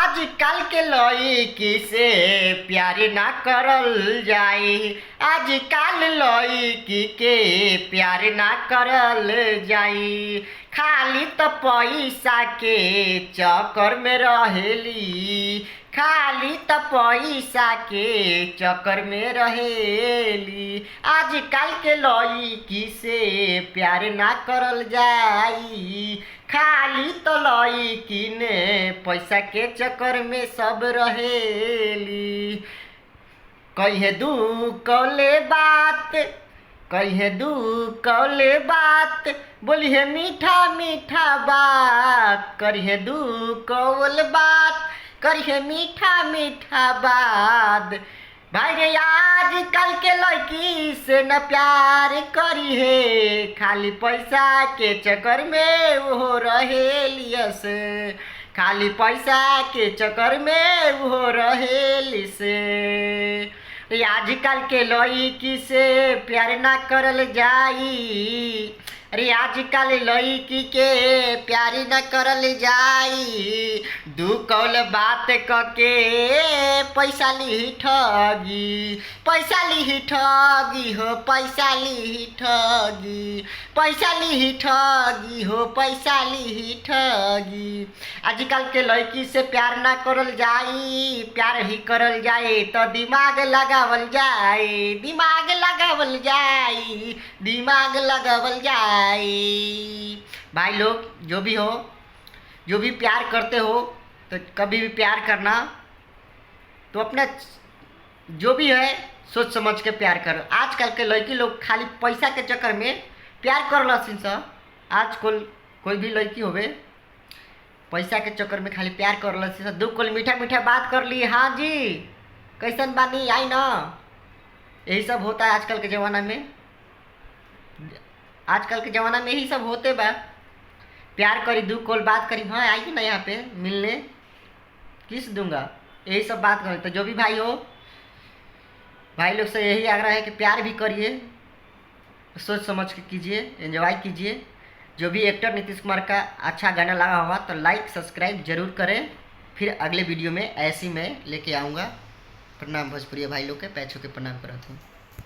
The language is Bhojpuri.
आजकल के लड़की से प्यार ना करल जाई। आजकल लड़की के प्यार ना करल जाई। खाली तो पैसा के चक्कर में रहेली। खाली तो पैसा के चक्कर में रहेली। आजकल के लड़की से प्यार ना करल जाई। खाली तो लड़की ने पैसा के चक्कर में सब रहेली। कहे दू कौले बात, कहे दू कौले बात, बोलिए मीठा मीठा बात। करिए दू कौल बात, करिए मीठा मीठा बात। भाई रे आजकल के लड़की से न प्यार करी है। खाली पैसा के चक्कर में वो रहेलियस। खाली पैसा के चक्कर में वो रहेलिस। आजकल के लड़की से प्यार ना करल जाई। अरे आजकल लड़की के प्यार न करल जाई। दू कौल बात कके पैसा ली ठगी। पैसा ली ठगी हो, पैसा ली ठगी। पैसा ली ठगी हो, पैसा ली ठगी। आजकल के लड़की से प्यार ना करल जाई। प्यार ही करल जाए तो दिमाग लगावल जाए। दिमाग लगावल जाए, दिमाग लगावल जाए। भाई लोग जो भी हो, जो भी प्यार करते हो तो कभी भी प्यार करना तो अपना जो भी है सोच समझ के प्यार करो। आजकल के लड़की लोग खाली पैसा के चक्कर में प्यार कर लसिन सा। आज कोई भी लड़की होवे पैसा के चक्कर में खाली प्यार कर लसिन सा। दू कोल मीठा मीठा बात कर ली, हाँ जी कैसन बानी आई ना। यही सब होता है आजकल के ज़माना में। आजकल के ज़माना में यही सब होते बा। प्यार करी, दू कॉल बात करी, हाँ आइए ना यहाँ पे मिलने, किस दूंगा, यही सब बात करें। तो जो भी भाई हो, भाई लोग से यही आग्रह है कि प्यार भी करिए, सोच समझ के कीजिए, एंजॉय कीजिए। जो भी एक्टर नीतीश कुमार का अच्छा गाना लगा होगा तो लाइक सब्सक्राइब जरूर करें। फिर अगले वीडियो में ऐसी मैं लेके आऊँगा। प्रणाम भोजपुरी भाई लोग के पैर छू के प्रणाम करता हूँ।